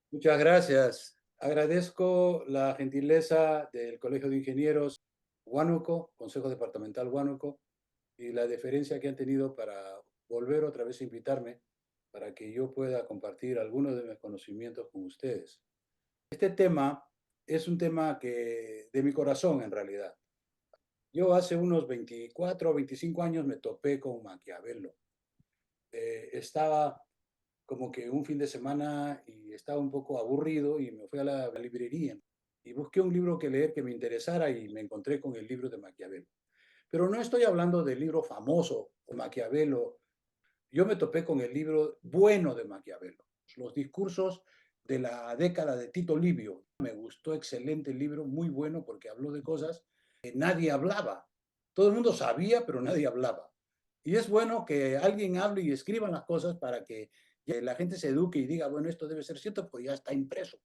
Muchas gracias. Agradezco la gentileza del Colegio de Ingenieros Huánuco, Consejo Departamental Huánuco, y la deferencia que han tenido para volver otra vez a invitarme para que yo pueda compartir algunos de mis conocimientos con ustedes. Este tema es un tema que de mi corazón en realidad. Yo hace unos 24 o 25 años me topé con Maquiavelo. Estaba como que un fin de semana y estaba un poco aburrido y me fui a la librería y busqué un libro que leer que me interesara y me encontré con el libro de Maquiavelo. Pero no estoy hablando del libro famoso de Maquiavelo. Yo me topé con el libro bueno de Maquiavelo, los discursos de la década de Tito Livio. Me gustó, excelente el libro, muy bueno porque habló de cosas que nadie hablaba. Todo el mundo sabía, pero nadie hablaba. Y es bueno que alguien hable y escriban las cosas para que la gente se eduque y diga, bueno, esto debe ser cierto, pues ya está impreso.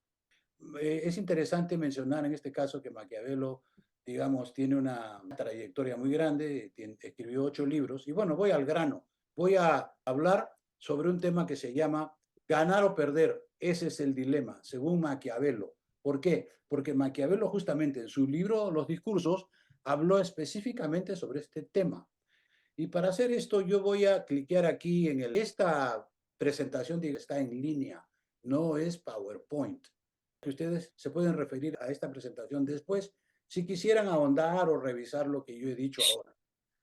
Es interesante mencionar en este caso que Maquiavelo, digamos, tiene una trayectoria muy grande, escribió 8 libros, y bueno, voy al grano. Voy a hablar sobre un tema que se llama ganar o perder. Ese es el dilema, según Maquiavelo. ¿Por qué? Porque Maquiavelo justamente en su libro Los Discursos habló específicamente sobre este tema. Y para hacer esto yo voy a cliquear aquí en esta presentación está en línea, no es PowerPoint. Que ustedes se pueden referir a esta presentación después si quisieran ahondar o revisar lo que yo he dicho ahora.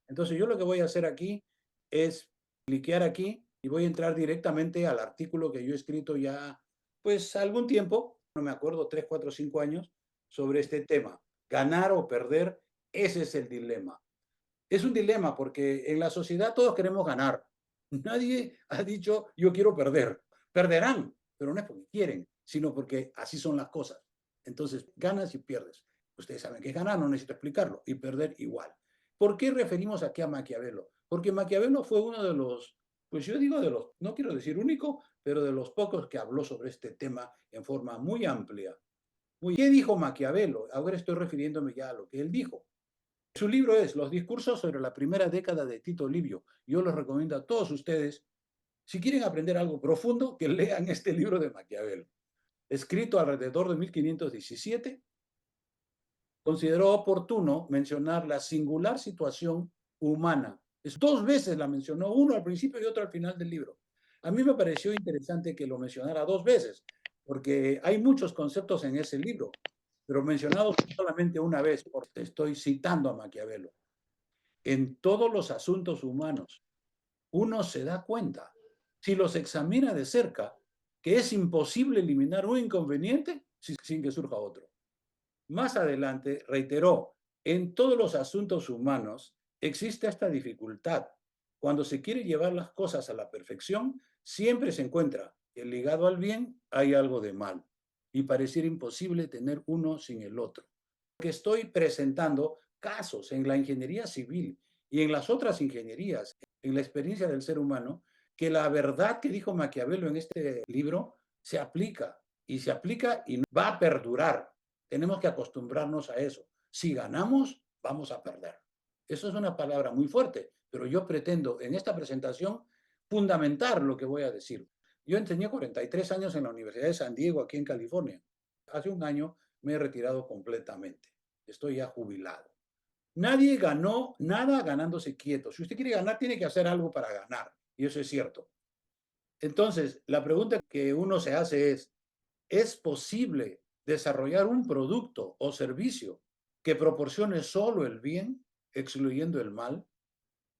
Entonces yo lo que voy a hacer aquí es cliquear aquí y voy a entrar directamente al artículo que yo he escrito ya pues algún tiempo, no me acuerdo, 3, 4, 5 años, sobre este tema. Ganar o perder, ese es el dilema. Es un dilema porque en la sociedad todos queremos ganar. Nadie ha dicho yo quiero perder. Perderán, pero no es porque quieren, sino porque así son las cosas. Entonces, ganas y pierdes. Ustedes saben que es ganar, no necesito explicarlo, y perder igual. ¿Por qué referimos aquí a Maquiavelo? Porque Maquiavelo fue uno de los, pues yo digo de los, no quiero decir único, pero de los pocos que habló sobre este tema en forma muy amplia. ¿Qué dijo Maquiavelo? Ahora estoy refiriéndome ya a lo que él dijo. Su libro es Los discursos sobre la primera década de Tito Livio. Yo les recomiendo a todos ustedes, si quieren aprender algo profundo, que lean este libro de Maquiavelo. Escrito alrededor de 1517, consideró oportuno mencionar la singular situación humana. 2 veces la mencionó, uno al principio y otro al final del libro. A mí me pareció interesante que lo mencionara 2 veces, porque hay muchos conceptos en ese libro, pero mencionados solamente una vez, porque estoy citando a Maquiavelo. En todos los asuntos humanos, uno se da cuenta, si los examina de cerca, que es imposible eliminar un inconveniente sin que surja otro. Más adelante reiteró, en todos los asuntos humanos existe esta dificultad. Cuando se quiere llevar las cosas a la perfección, siempre se encuentra que ligado al bien hay algo de mal y pareciera imposible tener uno sin el otro. Que estoy presentando casos en la ingeniería civil y en las otras ingenierías, en la experiencia del ser humano, que la verdad que dijo Maquiavelo en este libro se aplica y va a perdurar. Tenemos que acostumbrarnos a eso. Si ganamos, vamos a perder. Eso es una palabra muy fuerte, pero yo pretendo en esta presentación fundamentar lo que voy a decir. Yo enseñé 43 años en la Universidad de San Diego, aquí en California. Hace un año me he retirado completamente. Estoy ya jubilado. Nadie ganó nada ganándose quieto. Si usted quiere ganar, tiene que hacer algo para ganar. Y eso es cierto. Entonces, la pregunta que uno se hace ¿es posible desarrollar un producto o servicio que proporcione solo el bien, excluyendo el mal?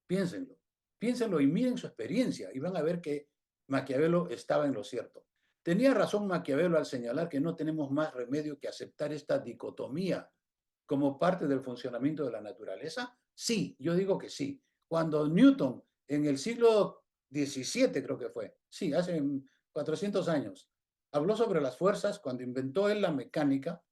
Piénsenlo. Piénsenlo y miren su experiencia y van a ver que Maquiavelo estaba en lo cierto. ¿Tenía razón Maquiavelo al señalar que no tenemos más remedio que aceptar esta dicotomía como parte del funcionamiento de la naturaleza? Sí, yo digo que sí. Cuando Newton, en el siglo XVII creo que fue, sí, hace 400 años, habló sobre las fuerzas, cuando inventó él la mecánica,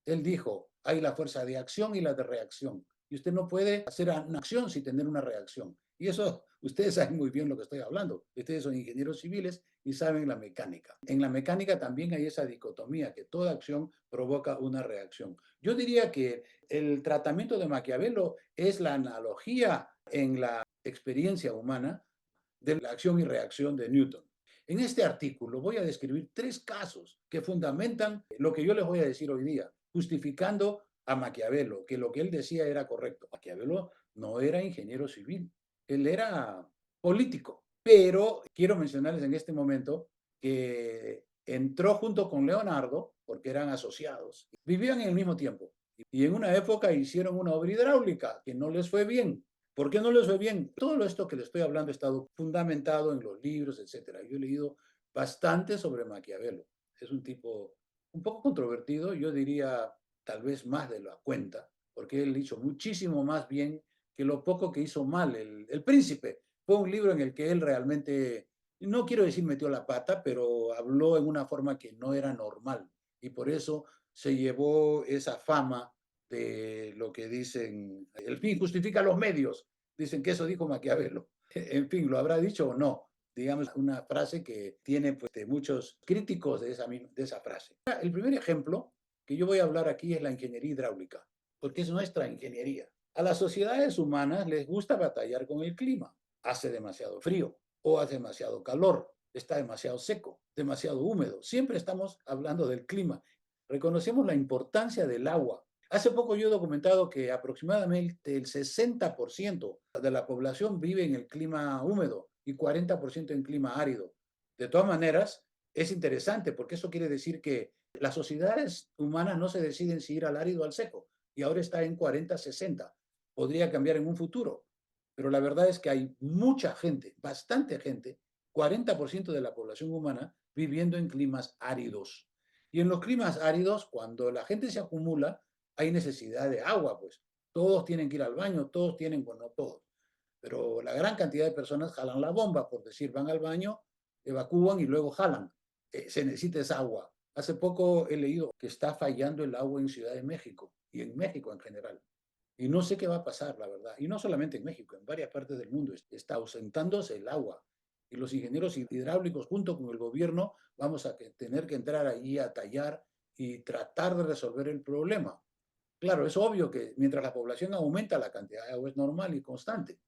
él dijo, hay la fuerza de acción y la de reacción. Y usted no puede hacer una acción sin tener una reacción. Y eso, ustedes saben muy bien lo que estoy hablando. Ustedes son ingenieros civiles y saben la mecánica. En la mecánica también hay esa dicotomía, que toda acción provoca una reacción. Yo diría que el tratamiento de Maquiavelo es la analogía en la experiencia humana de la acción y reacción de Newton. En este artículo voy a describir 3 casos que fundamentan lo que yo les voy a decir hoy día, justificando a Maquiavelo, que lo que él decía era correcto. Maquiavelo no era ingeniero civil, él era político. Pero quiero mencionarles en este momento que entró junto con Leonardo, porque eran asociados, vivían en el mismo tiempo. Y en una época hicieron una obra hidráulica que no les fue bien. ¿Por qué no les fue bien? Todo esto que les estoy hablando ha estado fundamentado en los libros, etcétera. Yo he leído bastante sobre Maquiavelo. Es un tipo un poco controvertido, yo diría tal vez más de la cuenta, porque él hizo muchísimo más bien que lo poco que hizo mal. El Príncipe fue un libro en el que él realmente, no quiero decir metió la pata, pero habló en una forma que no era normal. Y por eso se llevó esa fama de lo que dicen, el fin justifica los medios. Dicen que eso dijo Maquiavelo. En fin, ¿lo habrá dicho o no? Digamos, una frase que tiene pues, muchos críticos de esa frase. El primer ejemplo que yo voy a hablar aquí es la ingeniería hidráulica, porque es nuestra ingeniería. A las sociedades humanas les gusta batallar con el clima. Hace demasiado frío o hace demasiado calor, está demasiado seco, demasiado húmedo. Siempre estamos hablando del clima. Reconocemos la importancia del agua. Hace poco yo he documentado que aproximadamente el 60% de la población vive en el clima húmedo y 40% en clima árido. De todas maneras, es interesante porque eso quiere decir que las sociedades humanas no se deciden si ir al árido o al seco y ahora está en 40-60. Podría cambiar en un futuro, pero la verdad es que hay mucha gente, bastante gente, 40% de la población humana viviendo en climas áridos. Y en los climas áridos, cuando la gente se acumula, hay necesidad de agua, pues. Todos tienen que ir al baño, todos tienen, bueno, no todos, pero la gran cantidad de personas jalan la bomba, por decir, van al baño, evacúan y luego jalan. Se necesita esa agua. Hace poco he leído que está fallando el agua en Ciudad de México y en México en general. Y no sé qué va a pasar, la verdad. Y no solamente en México, en varias partes del mundo está ausentándose el agua. Y los ingenieros hidráulicos, junto con el gobierno, vamos a tener que entrar allí a tallar y tratar de resolver el problema. Claro, es obvio que mientras la población aumenta, la cantidad de agua es normal y constante.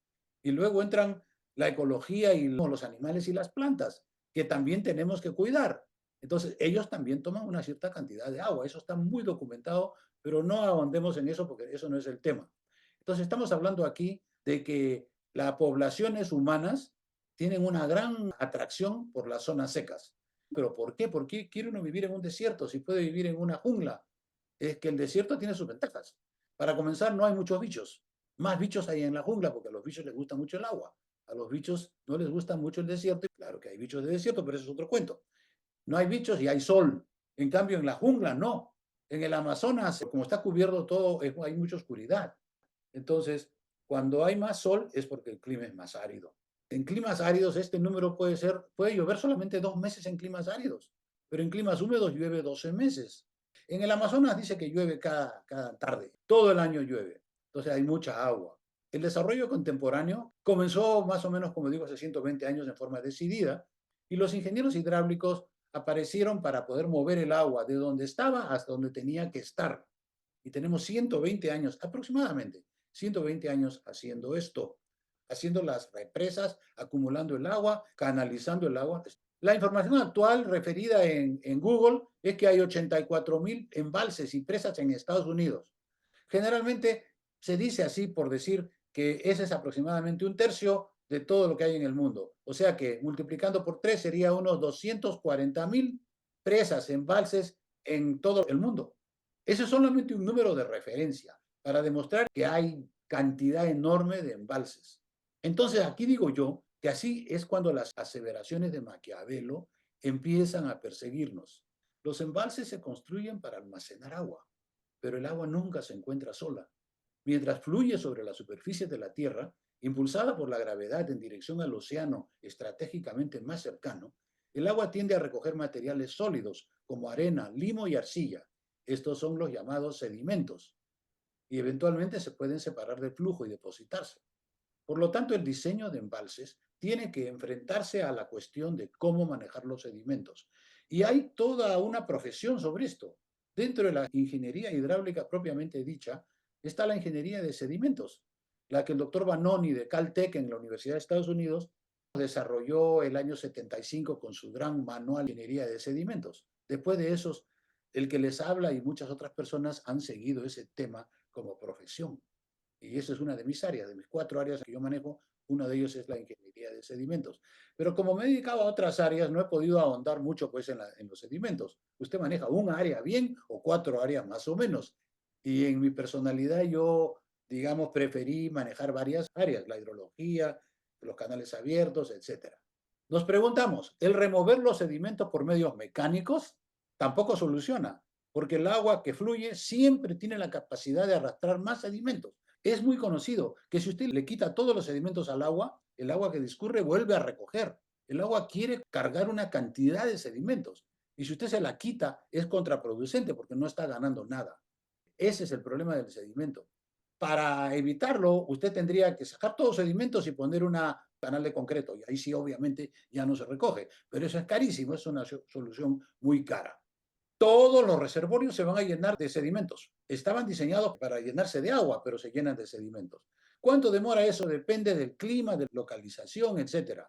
Y luego entran la ecología y los animales y las plantas, que también tenemos que cuidar. Entonces, ellos también toman una cierta cantidad de agua. Eso está muy documentado, pero no ahondemos en eso porque eso no es el tema. Entonces, estamos hablando aquí de que las poblaciones humanas tienen una gran atracción por las zonas secas. ¿Pero por qué? ¿Por qué quiere uno vivir en un desierto si puede vivir en una jungla? Es que el desierto tiene sus ventajas. Para comenzar, no hay muchos bichos. Más bichos hay en la jungla porque a los bichos les gusta mucho el agua. A los bichos no les gusta mucho el desierto. Claro que hay bichos de desierto, pero eso es otro cuento. No hay bichos y hay sol. En cambio, en la jungla no. En el Amazonas, como está cubierto todo, hay mucha oscuridad. Entonces, cuando hay más sol es porque el clima es más árido. En climas áridos este número puede llover solamente 2 meses en climas áridos, pero en climas húmedos llueve 12 meses. En el Amazonas dice que llueve cada tarde, todo el año llueve, entonces hay mucha agua. El desarrollo contemporáneo comenzó más o menos, como digo, hace 120 años en forma decidida y los ingenieros hidráulicos aparecieron para poder mover el agua de donde estaba hasta donde tenía que estar. Y tenemos 120 años, aproximadamente 120 años haciendo esto, haciendo las represas, acumulando el agua, canalizando el agua. La información actual referida en Google es que hay 84,000 embalses y presas en Estados Unidos. Generalmente se dice así por decir que ese es aproximadamente un tercio de todo lo que hay en el mundo. O sea que multiplicando por 3 sería unos 240,000 presas, embalses en todo el mundo. Eso es solamente un número de referencia para demostrar que hay cantidad enorme de embalses. Entonces aquí digo yo que así es cuando las aseveraciones de Maquiavelo empiezan a perseguirnos. Los embalses se construyen para almacenar agua, pero el agua nunca se encuentra sola. Mientras fluye sobre la superficie de la Tierra, impulsada por la gravedad en dirección al océano estratégicamente más cercano, el agua tiende a recoger materiales sólidos como arena, limo y arcilla. Estos son los llamados sedimentos y eventualmente se pueden separar del flujo y depositarse. Por lo tanto, el diseño de embalses tiene que enfrentarse a la cuestión de cómo manejar los sedimentos. Y hay toda una profesión sobre esto. Dentro de la ingeniería hidráulica propiamente dicha está la ingeniería de sedimentos, la que el doctor Vanoni de Caltech en la Universidad de Estados Unidos desarrolló el año 75 con su gran manual de ingeniería de sedimentos. Después de esos, el que les habla y muchas otras personas han seguido ese tema como profesión. Y esa es una de mis áreas, de mis 4 áreas que yo manejo, uno de ellos es la ingeniería de sedimentos. Pero como me he dedicado a otras áreas, no he podido ahondar mucho pues, en los sedimentos. Usted maneja un área bien o 4 áreas más o menos. Y en mi personalidad yo, digamos, preferí manejar varias áreas, la hidrología, los canales abiertos, etcétera. Nos preguntamos, ¿el remover los sedimentos por medios mecánicos tampoco soluciona? Porque el agua que fluye siempre tiene la capacidad de arrastrar más sedimentos. Es muy conocido que si usted le quita todos los sedimentos al agua, el agua que discurre vuelve a recoger. El agua quiere cargar una cantidad de sedimentos y si usted se la quita es contraproducente porque no está ganando nada. Ese es el problema del sedimento. Para evitarlo, usted tendría que sacar todos los sedimentos y poner un canal de concreto. Y ahí sí, obviamente, ya no se recoge. Pero eso es carísimo, es una solución muy cara. Todos los reservorios se van a llenar de sedimentos. Estaban diseñados para llenarse de agua, pero se llenan de sedimentos. ¿Cuánto demora eso? Depende del clima, de localización, etcétera.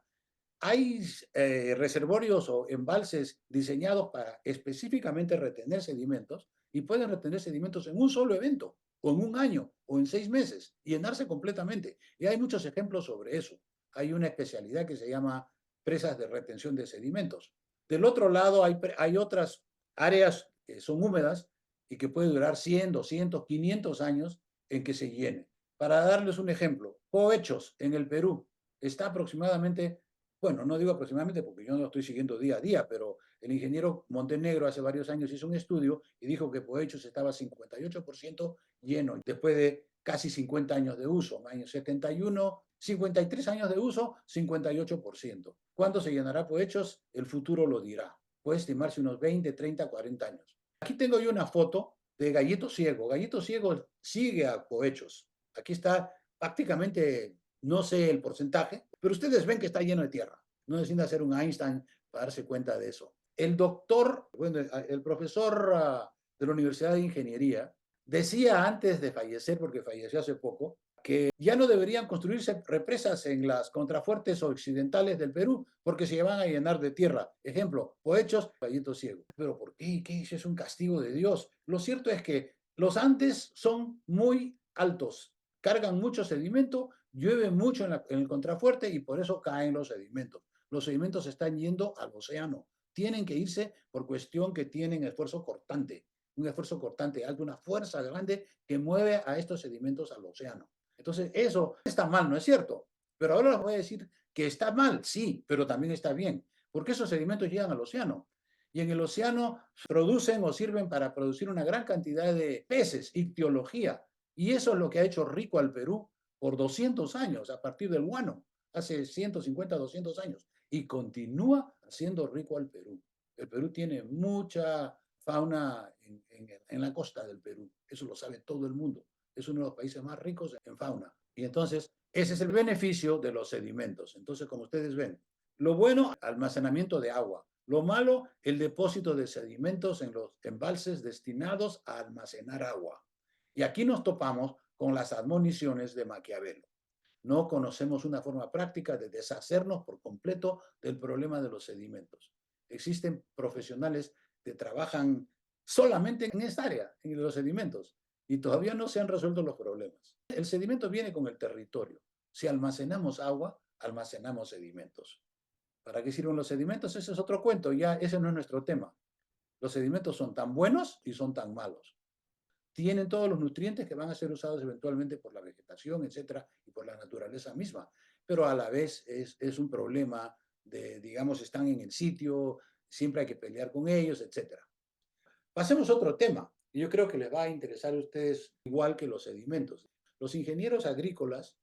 Hay reservorios o embalses diseñados para específicamente retener sedimentos y pueden retener sedimentos en un solo evento, o en un año, o en 6 meses, y llenarse completamente. Y hay muchos ejemplos sobre eso. Hay una especialidad que se llama presas de retención de sedimentos. Del otro lado, hay otras áreas que son húmedas y que pueden durar 100, 200, 500 años en que se llene. Para darles un ejemplo, Cohechos en el Perú está aproximadamente, bueno, no digo aproximadamente porque yo no lo estoy siguiendo día a día, pero el ingeniero Montenegro hace varios años hizo un estudio y dijo que Cohechos estaba 58% lleno después de casi 50 años de uso, año 71, 53 años de uso, 58%. ¿Cuándo se llenará Cohechos? El futuro lo dirá. Puede estimarse unos 20, 30, 40 años. Aquí tengo yo una foto de Gallito Ciego. Gallito Ciego sigue a Cohechos. Aquí está prácticamente, no sé el porcentaje, pero ustedes ven que está lleno de tierra. No necesita ser un Einstein para darse cuenta de eso. El doctor, bueno, el profesor de la Universidad de Ingeniería decía antes de fallecer, porque falleció hace poco, que ya no deberían construirse represas en las contrafuertes occidentales del Perú porque se van a llenar de tierra. Ejemplo, Cohechos, Gallito Ciego. ¿Pero por qué? ¿Qué es un castigo de Dios? Lo cierto es que los Andes son muy altos, cargan mucho sedimento, llueve mucho en el contrafuerte y por eso caen los sedimentos. Los sedimentos están yendo al océano. Tienen que irse por cuestión que tienen esfuerzo cortante, un esfuerzo cortante alto, una fuerza grande que mueve a estos sedimentos al océano. Entonces, eso está mal, ¿no es cierto? Pero ahora les voy a decir que está mal, sí, pero también está bien, porque esos sedimentos llegan al océano. Y en el océano producen o sirven para producir una gran cantidad de peces, ictiología. Y eso es lo que ha hecho rico al Perú por 200 años, a partir del guano, hace 150, 200 años. Y continúa haciendo rico al Perú. El Perú tiene mucha fauna en la costa del Perú. Eso lo sabe todo el mundo. Es uno de los países más ricos en fauna. Y entonces, ese es el beneficio de los sedimentos. Entonces, como ustedes ven, lo bueno, almacenamiento de agua. Lo malo, el depósito de sedimentos en los embalses destinados a almacenar agua. Y aquí nos topamos con las admoniciones de Maquiavelo. No conocemos una forma práctica de deshacernos por completo del problema de los sedimentos. Existen profesionales que trabajan solamente en esta área, en los sedimentos, y todavía no se han resuelto los problemas. El sedimento viene con el territorio. Si almacenamos agua, almacenamos sedimentos. ¿Para qué sirven los sedimentos? Ese es otro cuento, ya ese no es nuestro tema. Los sedimentos son tan buenos y son tan malos. Tienen todos los nutrientes que van a ser usados eventualmente por la vegetación, etcétera, y por la naturaleza misma, pero a la vez es un problema de, digamos, están en el sitio, siempre hay que pelear con ellos, etcétera. Pasemos a otro tema, y yo creo que les va a interesar a ustedes igual que los sedimentos. Los ingenieros agrícolas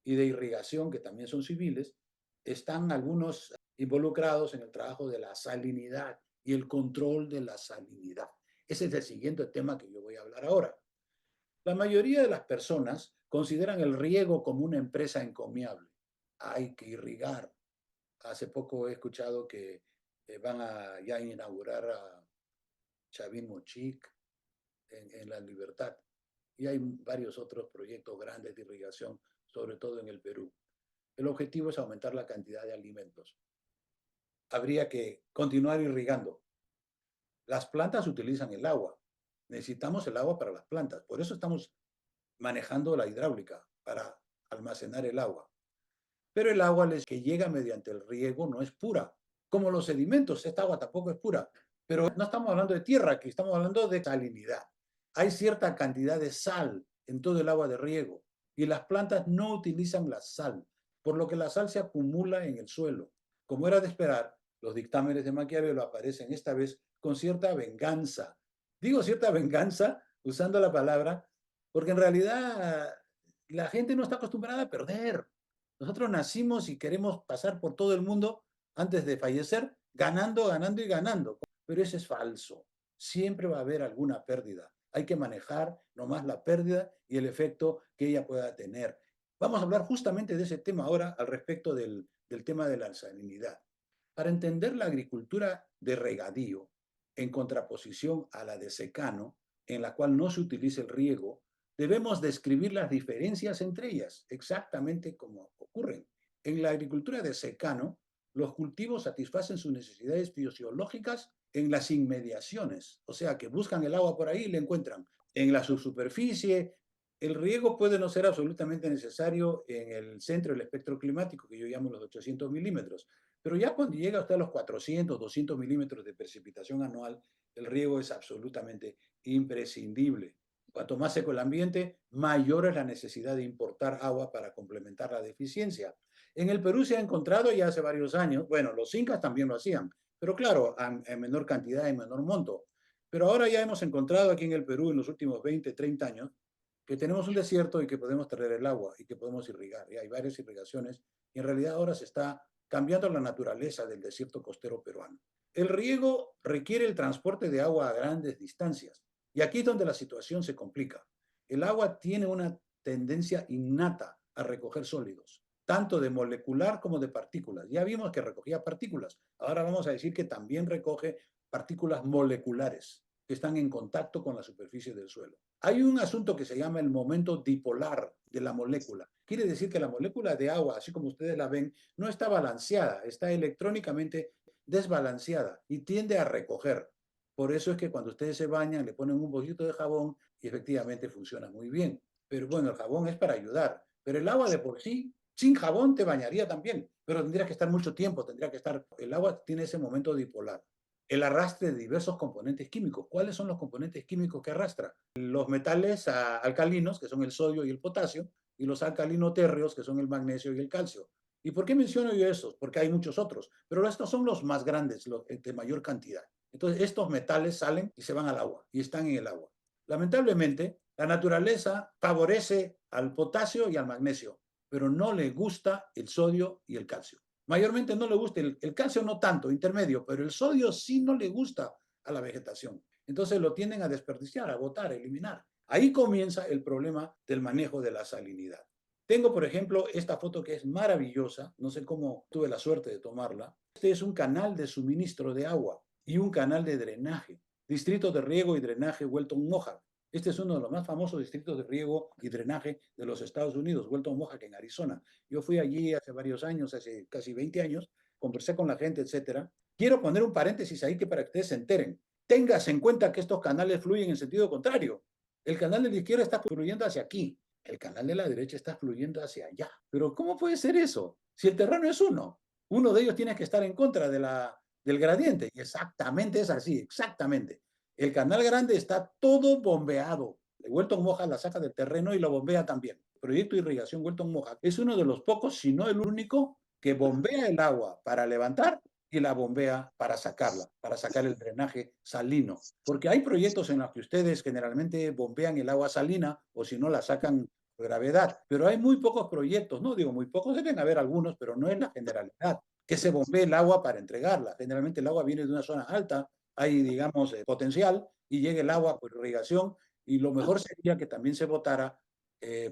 y de irrigación, que también son civiles, están algunos involucrados en el trabajo de la salinidad y el control de la salinidad. Ese es el siguiente tema que yo voy a hablar ahora. La mayoría de las personas consideran el riego como una empresa encomiable. Hay que irrigar. Hace poco he escuchado que van a ya inaugurar a Chavin Mochic en La Libertad. Y hay varios otros proyectos grandes de irrigación, sobre todo en el Perú. el objetivo es aumentar la cantidad de alimentos. Habría que continuar irrigando. Las plantas utilizan el agua. Necesitamos el agua para las plantas. Por eso estamos manejando la hidráulica, para almacenar el agua. Pero el agua que llega mediante el riego no es pura. Como los sedimentos, esta agua tampoco es pura. Pero no estamos hablando de tierra, aquí estamos hablando de salinidad. Hay cierta cantidad de sal en todo el agua de riego y las plantas no utilizan la sal, por lo que la sal se acumula en el suelo. Como era de esperar, los dictámenes de Maquiavelo aparecen esta vez con cierta venganza. Digo cierta venganza usando la palabra porque en realidad la gente no está acostumbrada a perder. Nosotros nacimos y queremos pasar por todo el mundo antes de fallecer, ganando, ganando y ganando. Pero eso es falso. Siempre va a haber alguna pérdida. Hay que manejar nomás la pérdida y el efecto que ella pueda tener. Vamos a hablar justamente de ese tema ahora al respecto del tema de la salinidad. Para entender la agricultura de regadío, en contraposición a la de secano, en la cual no se utiliza el riego, debemos describir las diferencias entre ellas, exactamente como ocurren. En la agricultura de secano, los cultivos satisfacen sus necesidades fisiológicas en las inmediaciones, o sea, que buscan el agua por ahí y la encuentran. En la subsuperficie, el riego puede no ser absolutamente necesario en el centro del espectro climático, que yo llamo los 800 milímetros, pero ya cuando llega hasta los 400, 200 milímetros de precipitación anual, el riego es absolutamente imprescindible. Cuanto más seco el ambiente, mayor es la necesidad de importar agua para complementar la deficiencia. En el Perú se ha encontrado ya hace varios años, bueno, los incas también lo hacían, pero claro, en menor cantidad, en menor monto. Pero ahora ya hemos encontrado aquí en el Perú en los últimos 20, 30 años que tenemos un desierto y que podemos traer el agua y que podemos irrigar. Y hay varias irrigaciones y en realidad ahora se está cambiando la naturaleza del desierto costero peruano. El riego requiere el transporte de agua a grandes distancias y aquí es donde la situación se complica. El agua tiene una tendencia innata a recoger sólidos, tanto de molecular como de partículas. Ya vimos que recogía partículas, ahora vamos a decir que también recoge partículas moleculares que están en contacto con la superficie del suelo. Hay un asunto que se llama el momento dipolar de la molécula. Quiere decir que la molécula de agua, así como ustedes la ven, no está balanceada, está electrónicamente desbalanceada y tiende a recoger. Por eso es que cuando ustedes se bañan, le ponen un poquito de jabón y efectivamente funciona muy bien. Pero bueno, el jabón es para ayudar. Pero el agua de por sí, sin jabón te bañaría también. Pero tendría que estar mucho tiempo, tendría que estar... El agua tiene ese momento dipolar. El arrastre de diversos componentes químicos. ¿Cuáles son los componentes químicos que arrastra? Los metales alcalinos, que son el sodio y el potasio, y los alcalinotérreos, que son el magnesio y el calcio. ¿Y por qué menciono yo estos? Porque hay muchos otros, pero estos son los más grandes, los de mayor cantidad. Entonces, estos metales salen y se van al agua, y están en el agua. Lamentablemente, la naturaleza favorece al potasio y al magnesio, pero no le gusta el sodio y el calcio. Mayormente no le gusta, el calcio no tanto, intermedio, pero el sodio sí no le gusta a la vegetación. Entonces lo tienden a desperdiciar, a botar, a eliminar. Ahí comienza el problema del manejo de la salinidad. Tengo, por ejemplo, esta foto que es maravillosa, no sé cómo tuve la suerte de tomarla. Este es un canal de suministro de agua y un canal de drenaje. Distrito de riego y drenaje Welton Mohawk. Este es uno de los más famosos distritos de riego y drenaje de los Estados Unidos, Welton Mohawk en Arizona. Yo fui allí hace varios años, hace casi 20 años, conversé con la gente, etcétera. Quiero poner un paréntesis ahí que para que ustedes se enteren. Tengas en cuenta que estos canales fluyen en sentido contrario. El canal de la izquierda está fluyendo hacia aquí, el canal de la derecha está fluyendo hacia allá. Pero ¿cómo puede ser eso? Si el terreno es uno de ellos tiene que estar en contra del gradiente. Y exactamente es así, exactamente. El canal grande está todo bombeado. Welton Mohawk la saca del terreno y lo bombea también. El proyecto de irrigación Welton Mohawk es uno de los pocos, si no el único, que bombea el agua para levantar y la bombea para sacarla, para sacar el drenaje salino. Porque hay proyectos en los que ustedes generalmente bombean el agua salina o si no la sacan por gravedad, pero hay muy pocos proyectos, no digo muy pocos, deben haber algunos, pero no es la generalidad, que se bombee el agua para entregarla. Generalmente el agua viene de una zona alta, hay, digamos, potencial y llega el agua por irrigación y lo mejor sería que también se votara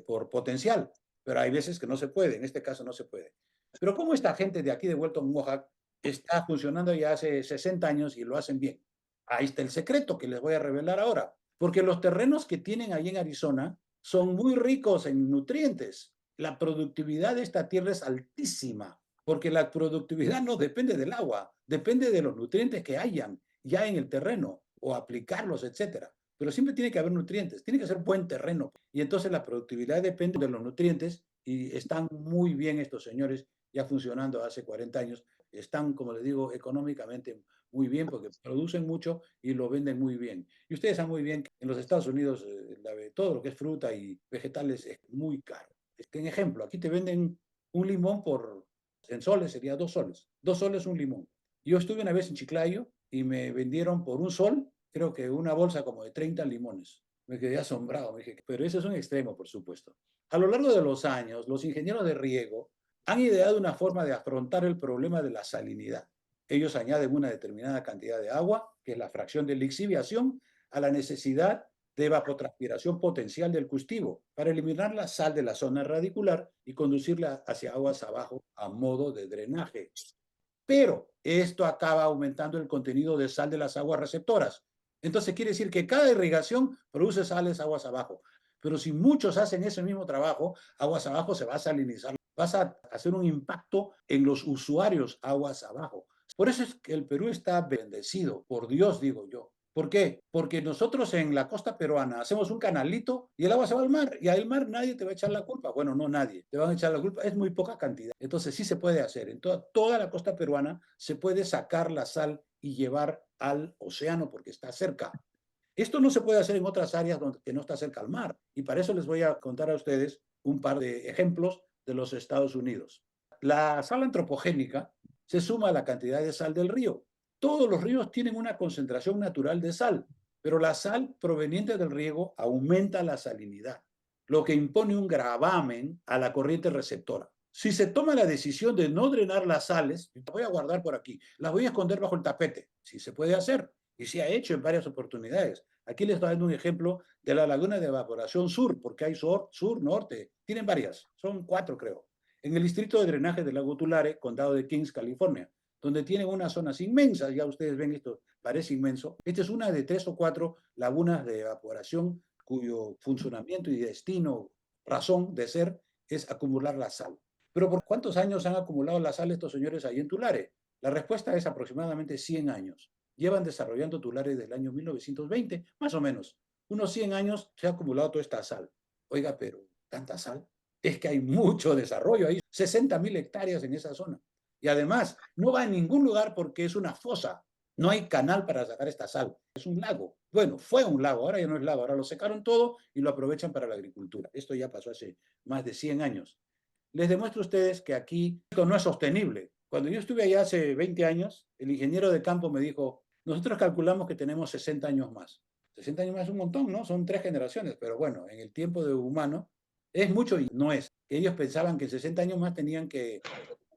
por potencial, pero hay veces que no se puede, en este caso no se puede. Pero ¿cómo esta gente de aquí de Welton Mohawk está funcionando ya hace 60 años y lo hacen bien? Ahí está el secreto que les voy a revelar ahora. Porque los terrenos que tienen ahí en Arizona son muy ricos en nutrientes. la productividad de esta tierra es altísima, porque la productividad no depende del agua, depende de los nutrientes que hayan ya en el terreno o aplicarlos, etcétera. Pero siempre tiene que haber nutrientes, tiene que ser buen terreno. Y entonces la productividad depende de los nutrientes y están muy bien estos señores ya funcionando hace 40 años. Están, como les digo, económicamente muy bien porque producen mucho y lo venden muy bien. Y ustedes saben muy bien que en los Estados Unidos todo lo que es fruta y vegetales es muy caro. Es que, en ejemplo, aquí te venden un limón en soles, sería 2 soles. 2 soles un limón. Yo estuve una vez en Chiclayo y me vendieron por 1 sol, creo que una bolsa como de 30 limones. Me quedé asombrado, me dije, pero eso es un extremo, por supuesto. A lo largo de los años, los ingenieros de riego han ideado una forma de afrontar el problema de la salinidad. Ellos añaden una determinada cantidad de agua, que es la fracción de lixiviación, a la necesidad de evapotranspiración potencial del cultivo para eliminar la sal de la zona radicular y conducirla hacia aguas abajo a modo de drenaje. Pero esto acaba aumentando el contenido de sal de las aguas receptoras. Entonces quiere decir que cada irrigación produce sales aguas abajo. Pero si muchos hacen ese mismo trabajo, aguas abajo se va a salinizar. Vas a hacer un impacto en los usuarios aguas abajo. Por eso es que el Perú está bendecido, por Dios digo yo. ¿Por qué? Porque nosotros en la costa peruana hacemos un canalito y el agua se va al mar. Y al mar nadie te va a echar la culpa. Bueno, no nadie. Te van a echar la culpa. Es muy poca cantidad. Entonces sí se puede hacer. En toda la costa peruana se puede sacar la sal y llevar al océano porque está cerca. Esto no se puede hacer en otras áreas donde que no está cerca al mar. Y para eso les voy a contar a ustedes un par de ejemplos de los Estados Unidos. La sal antropogénica se suma a la cantidad de sal del río. Todos los ríos tienen una concentración natural de sal, pero la sal proveniente del riego aumenta la salinidad, lo que impone un gravamen a la corriente receptora. Si se toma la decisión de no drenar las sales, las voy a guardar por aquí, las voy a esconder bajo el tapete, si se puede hacer, y se ha hecho en varias oportunidades. Aquí les estoy dando un ejemplo de la laguna de evaporación sur, porque hay sur, norte, tienen varias, son 4 creo, en el distrito de drenaje del lago Tulare, condado de Kings, California, donde tienen unas zonas inmensas, ya ustedes ven esto, parece inmenso. Esta es una de 3 o 4 lagunas de evaporación cuyo funcionamiento y destino, razón de ser, es acumular la sal. Pero ¿por cuántos años han acumulado la sal estos señores ahí en Tulare? La respuesta es aproximadamente 100 años. Llevan desarrollando Tulare desde el año 1920, más o menos. Unos 100 años se ha acumulado toda esta sal. Oiga, pero ¿tanta sal? Es que hay mucho desarrollo ahí, 60.000 hectáreas en esa zona. Y además, no va a ningún lugar porque es una fosa. No hay canal para sacar esta sal. Es un lago. Bueno, fue un lago, ahora ya no es lago. Ahora lo secaron todo y lo aprovechan para la agricultura. Esto ya pasó hace más de 100 años. Les demuestro a ustedes que aquí esto no es sostenible. Cuando yo estuve allá hace 20 años, el ingeniero de campo me dijo, nosotros calculamos que tenemos 60 años más. 60 años más es un montón, ¿no? Son 3 generaciones, pero bueno, en el tiempo de humano es mucho y no es. Ellos pensaban que 60 años más tenían que,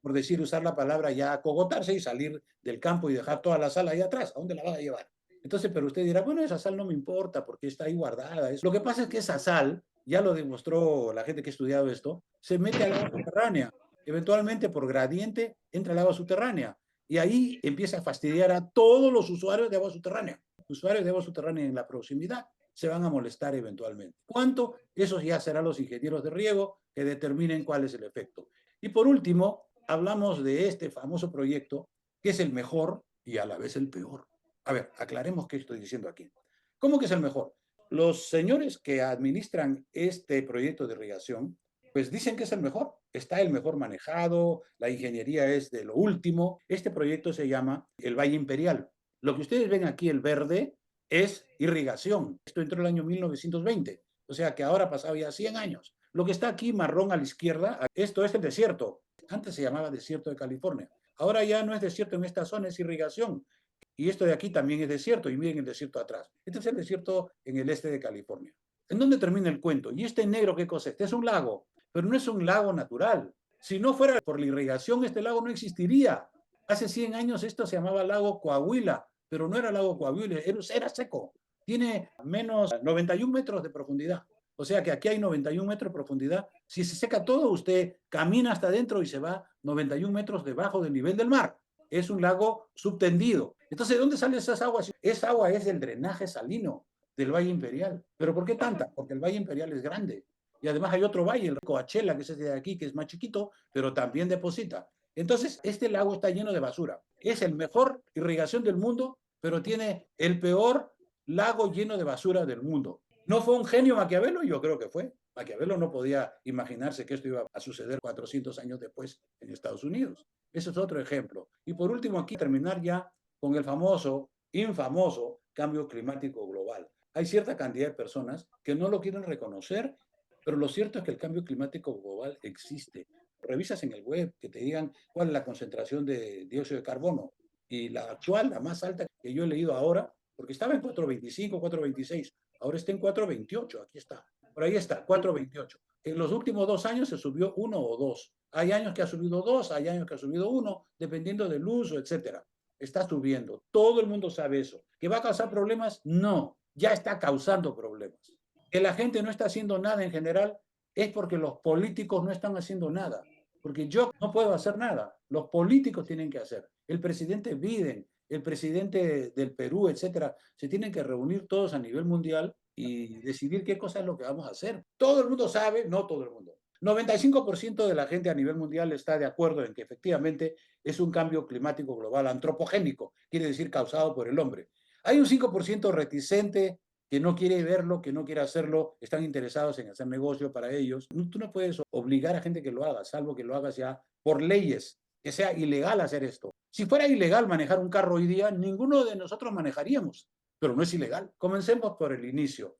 por decir, usar la palabra ya acogotarse y salir del campo y dejar toda la sal ahí atrás. ¿A dónde la vas a llevar? Entonces, pero usted dirá, bueno, esa sal no me importa porque está ahí guardada. Lo que pasa es que esa sal, ya lo demostró la gente que ha estudiado esto, se mete al agua subterránea. Eventualmente, por gradiente, entra al agua subterránea. Y ahí empieza a fastidiar a todos los usuarios de agua subterránea. Usuarios de agua subterránea en la proximidad se van a molestar eventualmente. ¿Cuánto? Esos ya serán los ingenieros de riego que determinen cuál es el efecto. Y por último, hablamos de este famoso proyecto, que es el mejor y a la vez el peor. A ver, aclaremos qué estoy diciendo aquí. ¿Cómo que es el mejor? Los señores que administran este proyecto de irrigación, pues dicen que es el mejor. Está el mejor manejado, la ingeniería es de lo último. Este proyecto se llama el Valle Imperial. Lo que ustedes ven aquí, el verde, es irrigación. Esto entró en el año 1920, o sea que ahora ha pasado ya 100 años. Lo que está aquí marrón a la izquierda, esto es el desierto. Antes se llamaba desierto de California. Ahora ya no es desierto en esta zona, es irrigación. Y esto de aquí también es desierto, y miren el desierto atrás. Este es el desierto en el este de California. ¿En dónde termina el cuento? ¿Y este negro qué cosa es? Este es un lago, pero no es un lago natural. Si no fuera por la irrigación, este lago no existiría. Hace 100 años esto se llamaba lago Coahuila, pero no era lago Coahuila, era seco. Tiene menos 91 metros de profundidad. O sea que aquí hay 91 metros de profundidad. Si se seca todo, usted camina hasta adentro y se va 91 metros debajo del nivel del mar. Es un lago subtendido. Entonces, ¿de dónde salen esas aguas? Esa agua es del drenaje salino del Valle Imperial. ¿Pero por qué tanta? Porque el Valle Imperial es grande. Y además hay otro valle, el Coachella, que es este de aquí, que es más chiquito, pero también deposita. Entonces, este lago está lleno de basura. Es el mejor irrigación del mundo, pero tiene el peor lago lleno de basura del mundo. ¿No fue un genio Maquiavelo? Yo creo que fue. Maquiavelo no podía imaginarse que esto iba a suceder 400 años después en Estados Unidos. Ese es otro ejemplo. Y por último, aquí terminar ya con el famoso, infamoso cambio climático global. Hay cierta cantidad de personas que no lo quieren reconocer, pero lo cierto es que el cambio climático global existe. Revisas en el web que te digan cuál es la concentración de dióxido de carbono y la actual, la más alta que yo he leído ahora, porque estaba en 425, 426, ahora está en 428, aquí está. Por ahí está, 428. En los últimos 2 años se subió 1 o 2. Hay años que ha subido 2, hay años que ha subido 1, dependiendo del uso, etcétera. Está subiendo. Todo el mundo sabe eso. ¿Que va a causar problemas? No, ya está causando problemas. Que la gente no está haciendo nada en general es porque los políticos no están haciendo nada. Porque yo no puedo hacer nada. Los políticos tienen que hacer. El presidente Biden, el presidente del Perú, etcétera, se tienen que reunir todos a nivel mundial y decidir qué cosa es lo que vamos a hacer. Todo el mundo sabe, no todo el mundo. 95% de la gente a nivel mundial está de acuerdo en que efectivamente es un cambio climático global antropogénico, quiere decir causado por el hombre. Hay un 5% reticente que no quiere verlo, que no quiere hacerlo, están interesados en hacer negocio para ellos. Tú no puedes obligar a gente que lo haga, salvo que lo hagas ya por leyes, que sea ilegal hacer esto. Si fuera ilegal manejar un carro hoy día, ninguno de nosotros manejaríamos, pero no es ilegal. Comencemos por el inicio.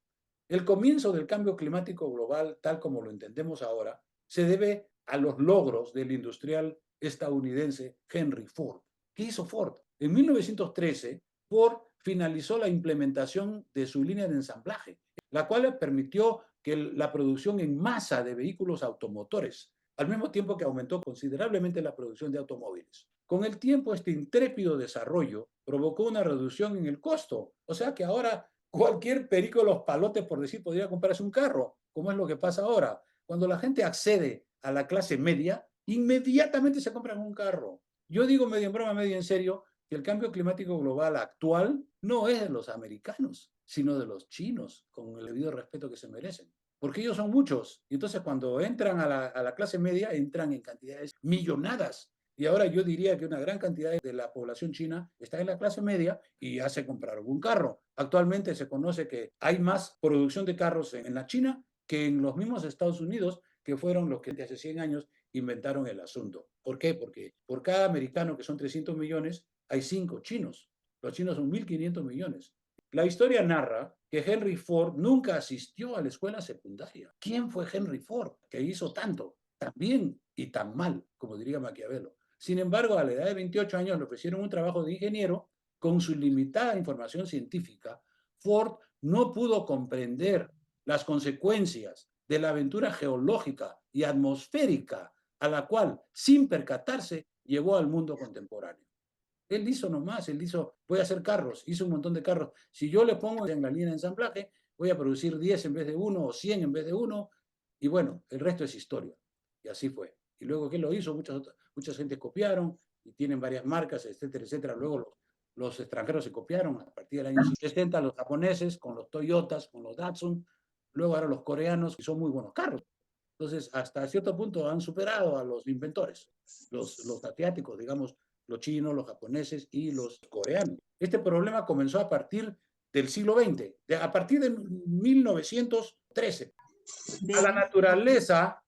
El comienzo del cambio climático global, tal como lo entendemos ahora, se debe a los logros del industrial estadounidense Henry Ford. ¿Qué hizo Ford? En 1913, Ford finalizó la implementación de su línea de ensamblaje, la cual permitió que la producción en masa de vehículos automotores, al mismo tiempo que aumentó considerablemente la producción de automóviles. Con el tiempo, este intrépido desarrollo provocó una reducción en el costo, o sea que ahora cualquier perico de los palotes, por decir, podría comprarse un carro, como es lo que pasa ahora. Cuando la gente accede a la clase media, inmediatamente se compran un carro. Yo digo medio en broma, medio en serio, que el cambio climático global actual no es de los americanos, sino de los chinos, con el debido respeto que se merecen. Porque ellos son muchos. Y entonces cuando entran a la clase media, entran en cantidades millonadas. Y ahora yo diría que una gran cantidad de la población china está en la clase media y ya se compraron un carro. Actualmente se conoce que hay más producción de carros en la China que en los mismos Estados Unidos, que fueron los que hace 100 años inventaron el asunto. ¿Por qué? Porque por cada americano, que son 300 millones, hay 5 chinos. Los chinos son 1.500 millones. La historia narra que Henry Ford nunca asistió a la escuela secundaria. ¿Quién fue Henry Ford que hizo tanto, tan bien y tan mal, como diría Maquiavelo? Sin embargo, a la edad de 28 años le ofrecieron un trabajo de ingeniero con su limitada información científica. Ford no pudo comprender las consecuencias de la aventura geológica y atmosférica a la cual, sin percatarse, llevó al mundo contemporáneo. Él hizo nomás, él hizo, voy a hacer carros, hizo un montón de carros. Si yo le pongo en la línea de ensamblaje, voy a producir 10 en vez de 1 o 100 en vez de 1, y bueno, el resto es historia. Y así fue. Y luego que lo hizo, mucha gente copiaron y tienen varias marcas, etcétera, etcétera. Luego los extranjeros se copiaron a partir del año 60, los japoneses con los Toyotas, con los Datsun, luego ahora los coreanos, y son muy buenos carros. Entonces, hasta cierto punto han superado a los inventores, los asiáticos, digamos, los chinos, los japoneses y los coreanos. Este problema comenzó a partir del siglo XX, a partir de 1913. A la naturaleza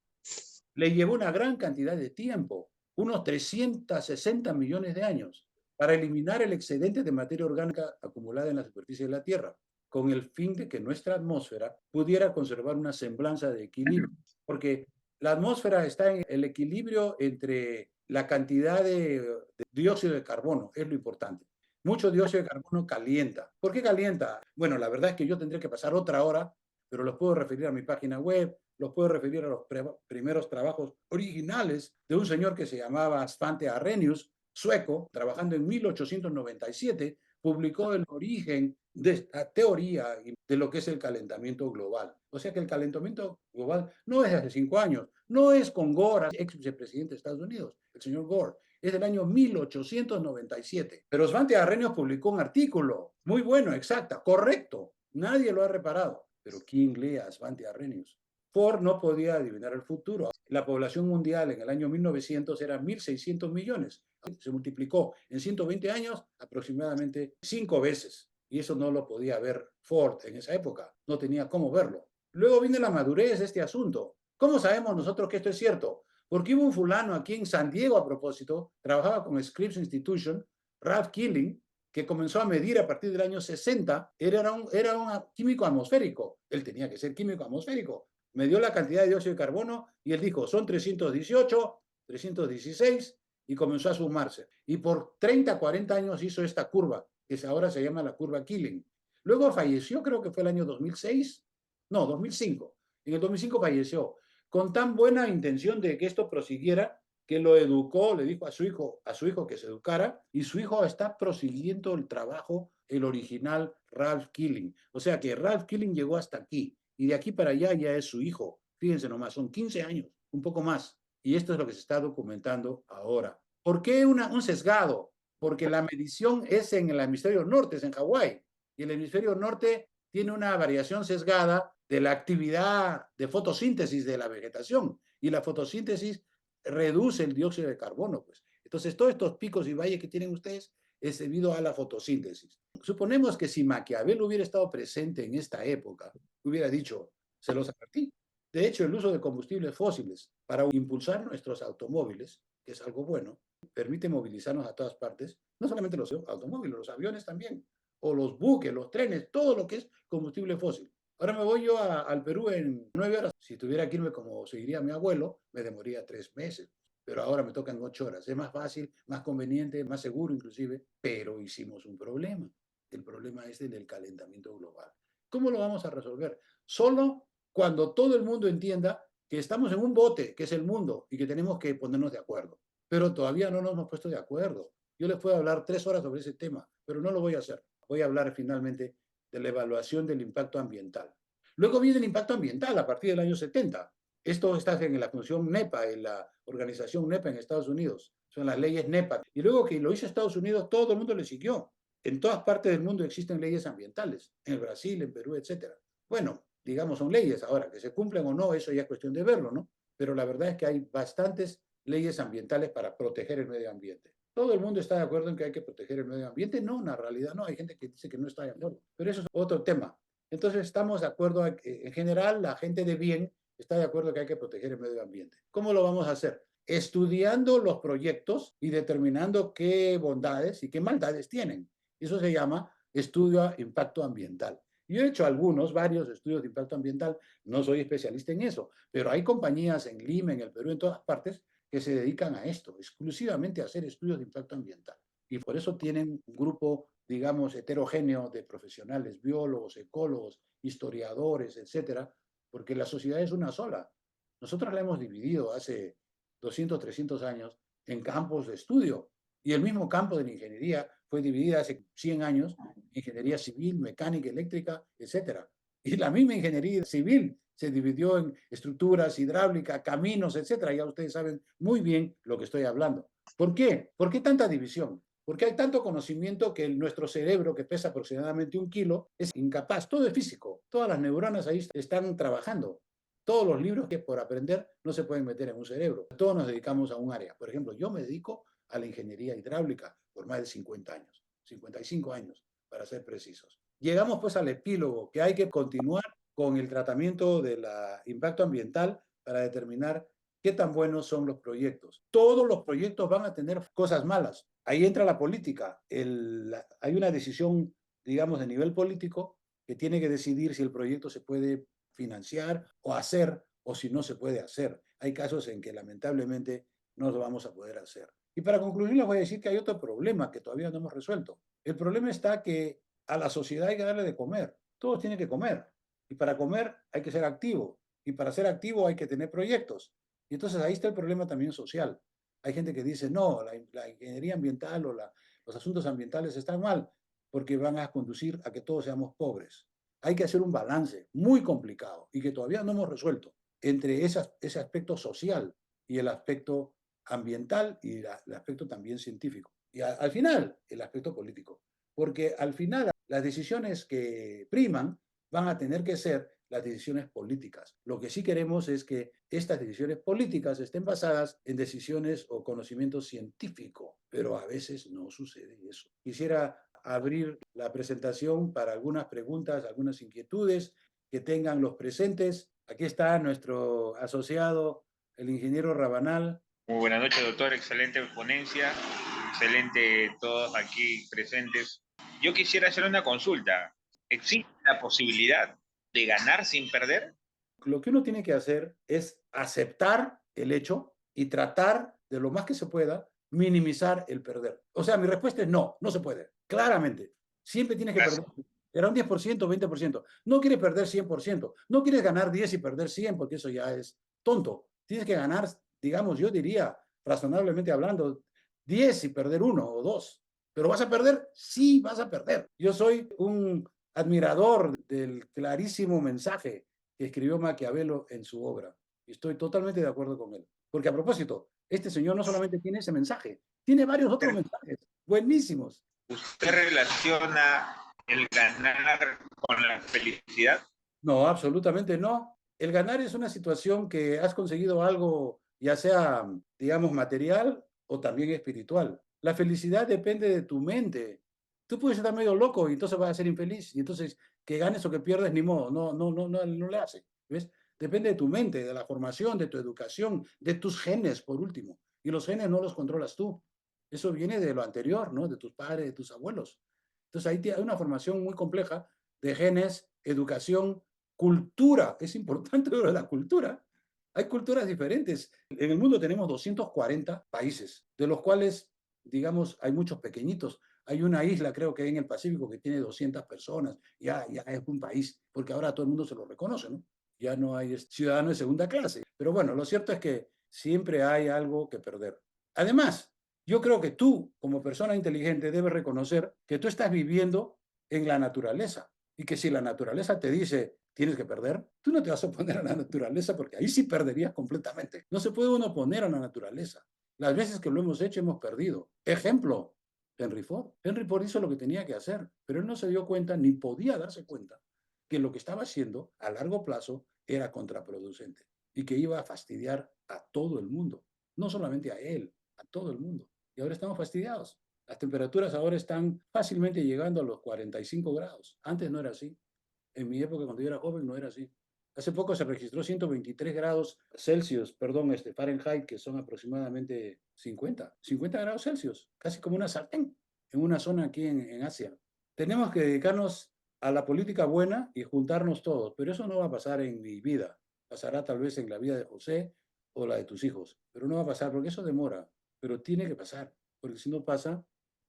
le llevó una gran cantidad de tiempo, unos 360 millones de años, para eliminar el excedente de materia orgánica acumulada en la superficie de la Tierra, con el fin de que nuestra atmósfera pudiera conservar una semblanza de equilibrio. Porque la atmósfera está en el equilibrio entre la cantidad de dióxido de carbono, es lo importante. Mucho dióxido de carbono calienta. ¿Por qué calienta? Bueno, la verdad es que yo tendría que pasar otra hora, pero los puedo referir a mi página web, los puedo referir a los primeros trabajos originales de un señor que se llamaba Svante Arrhenius, sueco, trabajando en 1897, publicó el origen de esta teoría de lo que es el calentamiento global. O sea que el calentamiento global no es de hace 5 años, no es con Gore, ex vicepresidente de Estados Unidos, el señor Gore, es del año 1897. Pero Svante Arrhenius publicó un artículo muy bueno, exacta, correcto, nadie lo ha reparado. Pero ¿quién lee a Svante Arrhenius? Ford no podía adivinar el futuro. La población mundial en el año 1900 era 1.600 millones. Se multiplicó en 120 años aproximadamente 5 veces. Y eso no lo podía ver Ford en esa época. No tenía cómo verlo. Luego viene la madurez de este asunto. ¿Cómo sabemos nosotros que esto es cierto? Porque hubo un fulano aquí en San Diego, a propósito, trabajaba con Scripps Institution, Ralph Killing, que comenzó a medir a partir del año 60, era un químico atmosférico. Él tenía que ser químico atmosférico. Midió la cantidad de dióxido de carbono y él dijo, son 318, 316, y comenzó a sumarse. Y por 30, 40 años hizo esta curva, que ahora se llama la curva Killing. Luego falleció, creo que fue el año 2006, no, 2005. En el 2005 falleció, con tan buena intención de que esto prosiguiera, que lo educó, le dijo a su hijo que se educara, y su hijo está prosiguiendo el trabajo, el original Ralph Killing. O sea que Ralph Killing llegó hasta aquí, y de aquí para allá ya es su hijo. Fíjense nomás, son 15 años, un poco más. Y esto es lo que se está documentando ahora. ¿Por qué un sesgado? Porque la medición es en el hemisferio norte, es en Hawái, y el hemisferio norte tiene una variación sesgada de la actividad de fotosíntesis de la vegetación, y la fotosíntesis reduce el dióxido de carbono, pues. Entonces, todos estos picos y valles que tienen ustedes es debido a la fotosíntesis. Suponemos que si Maquiavelo hubiera estado presente en esta época, hubiera dicho, se los advertí. De hecho, el uso de combustibles fósiles para impulsar nuestros automóviles, que es algo bueno, permite movilizarnos a todas partes, no solamente los automóviles, los aviones también, o los buques, los trenes, todo lo que es combustible fósil. Ahora me voy yo al Perú en 9 horas. Si tuviera que irme como seguiría mi abuelo, me demoraría 3 meses. Pero ahora me tocan 8 horas. Es más fácil, más conveniente, más seguro inclusive, pero hicimos un problema. El problema es el del calentamiento global. ¿Cómo lo vamos a resolver? Solo cuando todo el mundo entienda que estamos en un bote, que es el mundo, y que tenemos que ponernos de acuerdo. Pero todavía no nos hemos puesto de acuerdo. Yo les puedo hablar 3 horas sobre ese tema, pero no lo voy a hacer. Voy a hablar finalmente de la evaluación del impacto ambiental. Luego viene el impacto ambiental a partir del año 70. Esto está en la función NEPA, en la organización NEPA en Estados Unidos. Son las leyes NEPA. Y luego que lo hizo Estados Unidos, todo el mundo le siguió. En todas partes del mundo existen leyes ambientales, en el Brasil, en Perú, etcétera. Bueno, digamos, son leyes. Ahora, que se cumplen o no, eso ya es cuestión de verlo, ¿no? Pero la verdad es que hay bastantes leyes ambientales para proteger el medio ambiente. ¿Todo el mundo está de acuerdo en que hay que proteger el medio ambiente? No, en la realidad no. Hay gente que dice que no está de acuerdo. Pero eso es otro tema. Entonces, estamos de acuerdo, en general, la gente de bien está de acuerdo que hay que proteger el medio ambiente. ¿Cómo lo vamos a hacer? Estudiando los proyectos y determinando qué bondades y qué maldades tienen. Eso se llama estudio de impacto ambiental. Yo he hecho varios estudios de impacto ambiental, no soy especialista en eso, pero hay compañías en Lima, en el Perú, en todas partes, que se dedican a esto, exclusivamente a hacer estudios de impacto ambiental. Y por eso tienen un grupo, digamos, heterogéneo de profesionales, biólogos, ecólogos, historiadores, etcétera, porque la sociedad es una sola. Nosotros la hemos dividido hace 200, 300 años en campos de estudio. Y el mismo campo de la ingeniería fue dividida hace 100 años, ingeniería civil, mecánica, eléctrica, etcétera. Y la misma ingeniería civil se dividió en estructuras, hidráulica, caminos, etcétera. Ya ustedes saben muy bien lo que estoy hablando. ¿Por qué? ¿Por qué tanta división? Porque hay tanto conocimiento que nuestro cerebro, que pesa aproximadamente 1 kilo, es incapaz. Todo es físico. Todas las neuronas ahí están trabajando. Todos los libros que por aprender no se pueden meter en un cerebro. Todos nos dedicamos a un área. Por ejemplo, yo me dedico a la ingeniería hidráulica por más de 50 años, 55 años, para ser precisos. Llegamos pues al epílogo, que hay que continuar con el tratamiento del impacto ambiental para determinar qué tan buenos son los proyectos. Todos los proyectos van a tener cosas malas. Ahí entra la política. Hay una decisión, digamos, de nivel político que tiene que decidir si el proyecto se puede financiar o hacer o si no se puede hacer. Hay casos en que lamentablemente no lo vamos a poder hacer. Y para concluir les voy a decir que hay otro problema que todavía no hemos resuelto. El problema está que a la sociedad hay que darle de comer. Todos tienen que comer. Y para comer hay que ser activo. Y para ser activo hay que tener proyectos. Y entonces ahí está el problema también social. Hay gente que dice, no, la ingeniería ambiental o los asuntos ambientales están mal porque van a conducir a que todos seamos pobres. Hay que hacer un balance muy complicado y que todavía no hemos resuelto entre ese aspecto social y el aspecto ambiental y el aspecto también científico. Y al final, el aspecto político. Porque al final las decisiones que priman van a tener que ser las decisiones políticas. Lo que sí queremos es que estas decisiones políticas estén basadas en decisiones o conocimiento científico, pero a veces no sucede eso. Quisiera abrir la presentación para algunas preguntas, algunas inquietudes que tengan los presentes. Aquí está nuestro asociado, el ingeniero Rabanal. Muy buenas noches, doctor. Excelente ponencia. Excelente todos aquí presentes. Yo quisiera hacer una consulta. ¿Existe la posibilidad de ganar sin perder? Lo que uno tiene que hacer es aceptar el hecho y tratar de lo más que se pueda minimizar el perder. O sea, mi respuesta es no, no se puede. Claramente, siempre tienes que Gracias. perder. Era un 10%, 20%. No quieres perder 100%. No quieres ganar 10 y perder 100 porque eso ya es tonto. Tienes que ganar, digamos, yo diría, razonablemente hablando, 10 y perder uno o dos. ¿Pero vas a perder? Sí, vas a perder. Yo soy un admirador del clarísimo mensaje que escribió Maquiavelo en su obra. Y estoy totalmente de acuerdo con él. Porque a propósito, este señor no solamente tiene ese mensaje, tiene varios otros mensajes buenísimos. ¿Usted relaciona el ganar con la felicidad? No, absolutamente no. El ganar es una situación que has conseguido algo, ya sea, digamos, material o también espiritual. La felicidad depende de tu mente. Tú puedes estar medio loco y entonces vas a ser infeliz. Y entonces, que ganes o que pierdas, ni modo, no le hace. ¿Ves? Depende de tu mente, de la formación, de tu educación, de tus genes, por último. Y los genes no los controlas tú. Eso viene de lo anterior, ¿no? De tus padres, de tus abuelos. Entonces, ahí hay una formación muy compleja de genes, educación, cultura. Es importante lo de la cultura. Hay culturas diferentes. En el mundo tenemos 240 países, de los cuales, digamos, hay muchos pequeñitos. Hay una isla, creo que en el Pacífico, que tiene 200 personas. Ya es un país, porque ahora todo el mundo se lo reconoce, ¿no? Ya no hay ciudadano de segunda clase. Pero bueno, lo cierto es que siempre hay algo que perder. Además, yo creo que tú, como persona inteligente, debes reconocer que tú estás viviendo en la naturaleza y que si la naturaleza te dice tienes que perder, tú no te vas a oponer a la naturaleza porque ahí sí perderías completamente. No se puede uno oponer a la naturaleza. Las veces que lo hemos hecho hemos perdido. Ejemplo, Henry Ford. Henry Ford hizo lo que tenía que hacer, pero él no se dio cuenta ni podía darse cuenta que lo que estaba haciendo a largo plazo era contraproducente y que iba a fastidiar a todo el mundo, no solamente a él, a todo el mundo. Y ahora estamos fastidiados. Las temperaturas ahora están fácilmente llegando a los 45 grados. Antes no era así. En mi época, cuando yo era joven, no era así. Hace poco se registró 123 grados Celsius, perdón, Fahrenheit, que son aproximadamente 50 grados Celsius, casi como una sartén, en una zona aquí en Asia. Tenemos que dedicarnos a la política buena y juntarnos todos, pero eso no va a pasar en mi vida. Pasará tal vez en la vida de José o la de tus hijos, pero no va a pasar porque eso demora, pero tiene que pasar, porque si no pasa,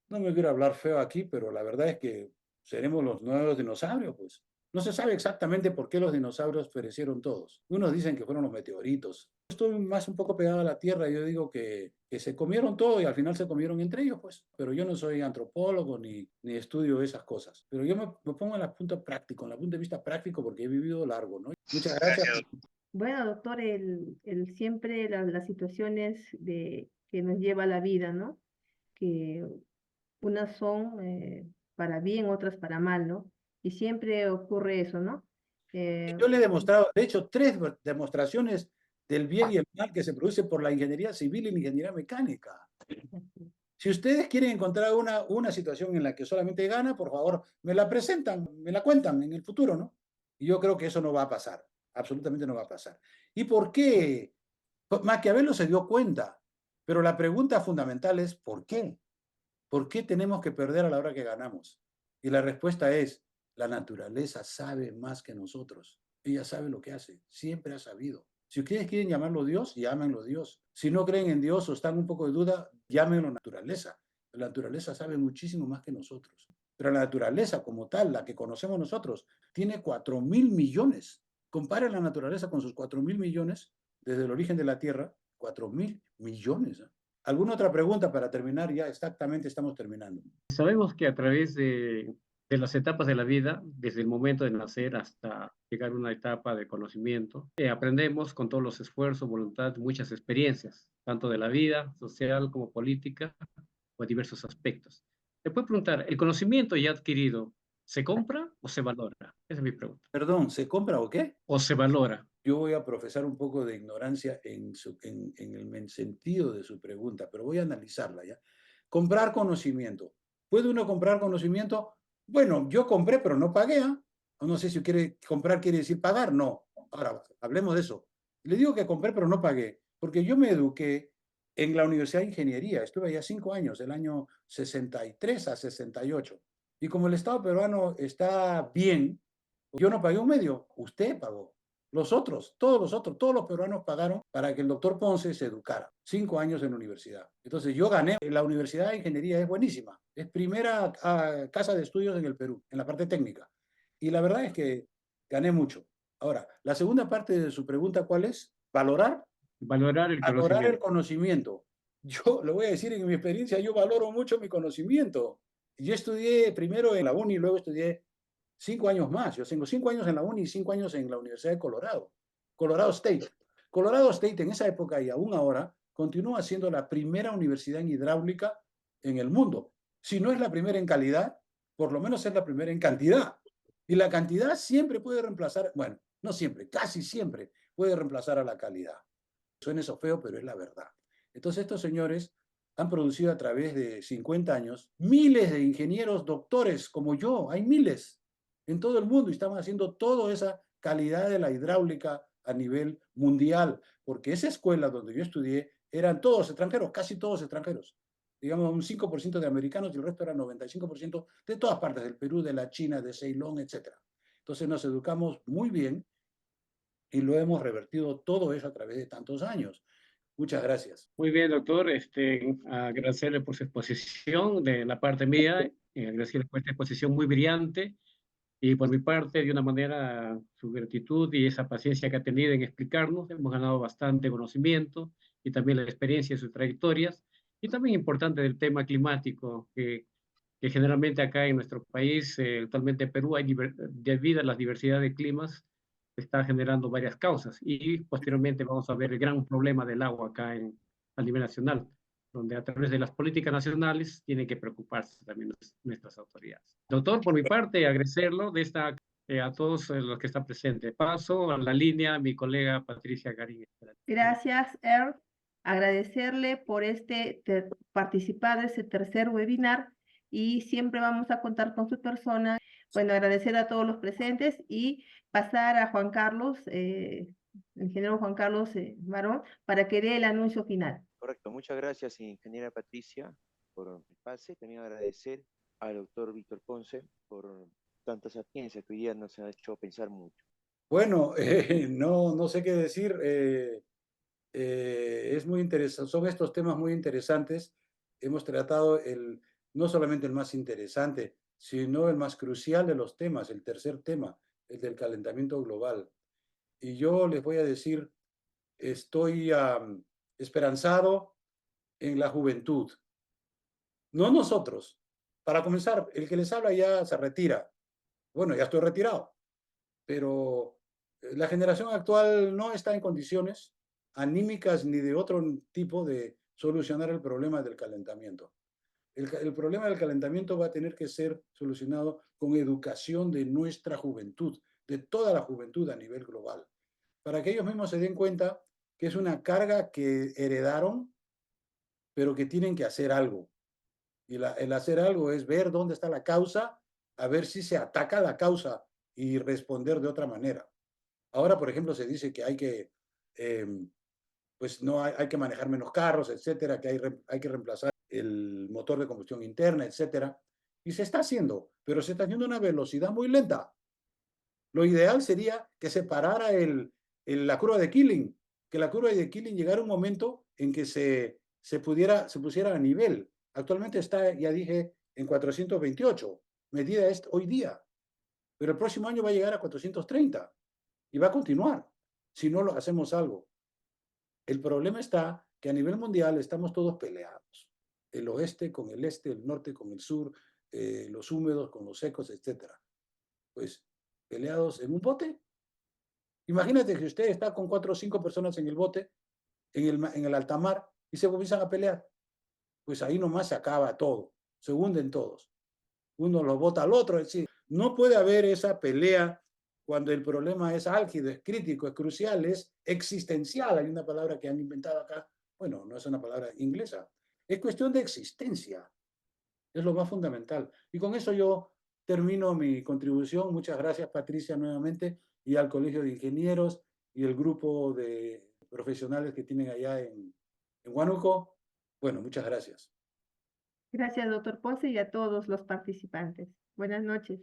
no me quiero hablar feo aquí, pero la verdad es que seremos los nuevos dinosaurios, pues. No se sabe exactamente por qué los dinosaurios perecieron todos. Unos dicen que fueron los meteoritos. Estoy más un poco pegado a la Tierra. Yo digo que se comieron todo y al final se comieron entre ellos, pues. Pero yo no soy antropólogo ni estudio esas cosas. Pero yo me pongo en la punta práctico, en la punto de vista práctico, porque he vivido largo, ¿no? Muchas gracias. Gracias. Bueno, doctor, siempre las situaciones que nos lleva la vida, ¿no? Que unas son para bien, otras para mal, ¿no? Y siempre ocurre eso, ¿no? Yo le he demostrado, de hecho, 3 demostraciones del bien y el mal que se produce por la ingeniería civil y la ingeniería mecánica. Si ustedes quieren encontrar una situación en la que solamente gana, por favor, me la presentan, me la cuentan en el futuro, ¿no? Y yo creo que eso no va a pasar, absolutamente no va a pasar. ¿Y por qué? Maquiavelo se dio cuenta, pero la pregunta fundamental es ¿por qué? ¿Por qué tenemos que perder a la hora que ganamos? Y la respuesta es, la naturaleza sabe más que nosotros. Ella sabe lo que hace, siempre ha sabido. Si ustedes quieren llamarlo Dios, llámenlo Dios. Si no creen en Dios o están un poco de duda, llámenlo naturaleza. La naturaleza sabe muchísimo más que nosotros. Pero la naturaleza como tal, la que conocemos nosotros, tiene 4.000 millones. Comparen la naturaleza con sus 4.000 millones desde el origen de la Tierra, 4.000 millones. ¿Alguna otra pregunta para terminar? Ya exactamente estamos terminando. Sabemos que a través de las etapas de la vida, desde el momento de nacer hasta llegar a una etapa de conocimiento, aprendemos con todos los esfuerzos, voluntad, muchas experiencias, tanto de la vida social como política o diversos aspectos. Te puedo preguntar, el conocimiento ya adquirido ¿Se compra o se valora? Esa es mi pregunta. Perdón, ¿se compra o qué? ¿O se valora? Yo voy a profesar un poco de ignorancia en el sentido de su pregunta, pero voy a analizarla ya. Comprar conocimiento. ¿Puede uno comprar conocimiento? Bueno, yo compré, pero no pagué. ¿Ah? No sé si quiere comprar quiere decir pagar. No. Ahora, hablemos de eso. Le digo que compré, pero no pagué, porque yo me eduqué en la Universidad de Ingeniería. Estuve allá 5 años, del año 63 a 68. Y como el Estado peruano está bien, yo no pagué un medio, usted pagó. Los otros, todos los peruanos pagaron para que el doctor Ponce se educara. 5 años en la universidad. Entonces yo gané. La Universidad de Ingeniería es buenísima. Es primera casa de estudios en el Perú, en la parte técnica. Y la verdad es que gané mucho. Ahora, la segunda parte de su pregunta, ¿cuál es? Valorar. Valorar el Valorar el conocimiento. conocimiento. Yo lo voy a decir en mi experiencia, yo valoro mucho mi conocimiento. Yo estudié primero en la uni, luego estudié 5 años más. Yo tengo 5 años en la uni y 5 años en la Universidad de Colorado, Colorado State. Colorado State en esa época y aún ahora continúa siendo la primera universidad en hidráulica en el mundo. Si no es la primera en calidad, por lo menos es la primera en cantidad. Y la cantidad siempre puede reemplazar, bueno, no siempre, casi siempre puede reemplazar a la calidad. Suena eso feo, pero es la verdad. Entonces estos señores han producido a través de 50 años miles de ingenieros doctores como yo, hay miles en todo el mundo y estamos haciendo toda esa calidad de la hidráulica a nivel mundial, porque esa escuela donde yo estudié eran todos extranjeros, casi todos extranjeros. Digamos, un 5% de americanos y el resto era 95% de todas partes del Perú, de la China, de Ceilán, etc. Entonces nos educamos muy bien y lo hemos revertido todo eso a través de tantos años. Muchas gracias. Muy bien, doctor. Agradecerle por su exposición de la parte mía, agradecerle por esta exposición muy brillante y por mi parte, de una manera, su gratitud y esa paciencia que ha tenido en explicarnos. Hemos ganado bastante conocimiento y también la experiencia de sus trayectorias y también importante del tema climático, que generalmente acá en nuestro país, actualmente Perú, debido a la diversidad de climas, está generando varias causas. Y posteriormente vamos a ver el gran problema del agua acá a nivel nacional, donde a través de las políticas nacionales tienen que preocuparse también nuestras autoridades. Doctor, por mi parte, agradecerlo a todos los que están presentes. Paso a la línea a mi colega Patricia Garín. Gracias, Earl. Agradecerle por participar de este tercer webinar y siempre vamos a contar con su persona. Bueno, agradecer a todos los presentes y pasar a Juan Carlos, el ingeniero Juan Carlos Marón, para que dé el anuncio final. Correcto, muchas gracias, ingeniera Patricia, por el pase. También agradecer al doctor Víctor Ponce por tanta sapiencia que hoy día nos ha hecho pensar mucho. Bueno, no sé qué decir. Es muy interesante, son estos temas muy interesantes. Hemos tratado no solamente el más interesante, sino el más crucial de los temas, el tercer tema, el del calentamiento global. Y yo les voy a decir, estoy esperanzado en la juventud. No nosotros. Para comenzar, el que les habla ya se retira. Bueno, ya estoy retirado, pero la generación actual no está en condiciones anímicas ni de otro tipo de solucionar el problema del calentamiento. El problema del calentamiento va a tener que ser solucionado con educación de nuestra juventud, de toda la juventud a nivel global, para que ellos mismos se den cuenta que es una carga que heredaron, pero que tienen que hacer algo. Y el hacer algo es ver dónde está la causa, a ver si se ataca la causa y responder de otra manera. Ahora, por ejemplo, se dice que hay que, pues no hay que manejar menos carros, etcétera, que hay que reemplazar el motor de combustión interna, etcétera. Y se está haciendo, pero se está haciendo a una velocidad muy lenta. Lo ideal sería que se parara la curva de Killing, que la curva de Killing llegara un momento en que se pusiera a nivel. Actualmente está, ya dije, en 428, medida hoy día, pero el próximo año va a llegar a 430 y va a continuar si no lo hacemos algo. El problema está que a nivel mundial estamos todos peleados, el oeste con el este, el norte con el sur, los húmedos con los secos, etcétera. Pues peleados en un bote. Imagínate que usted está con 4 o 5 personas en el bote, en el alta mar, y se comienzan a pelear. Pues ahí nomás se acaba todo, se hunden todos. Uno lo bota al otro, es decir, No puede haber esa pelea cuando el problema es álgido, es crítico, es crucial, es existencial. Hay una palabra que han inventado acá, bueno, no es una palabra inglesa, es cuestión de existencia, es lo más fundamental. Y con eso yo termino mi contribución. Muchas gracias, Patricia, nuevamente, y al Colegio de Ingenieros y el grupo de profesionales que tienen allá en Huánuco. Bueno, muchas gracias. Gracias, doctor Ponce, y a todos los participantes. Buenas noches.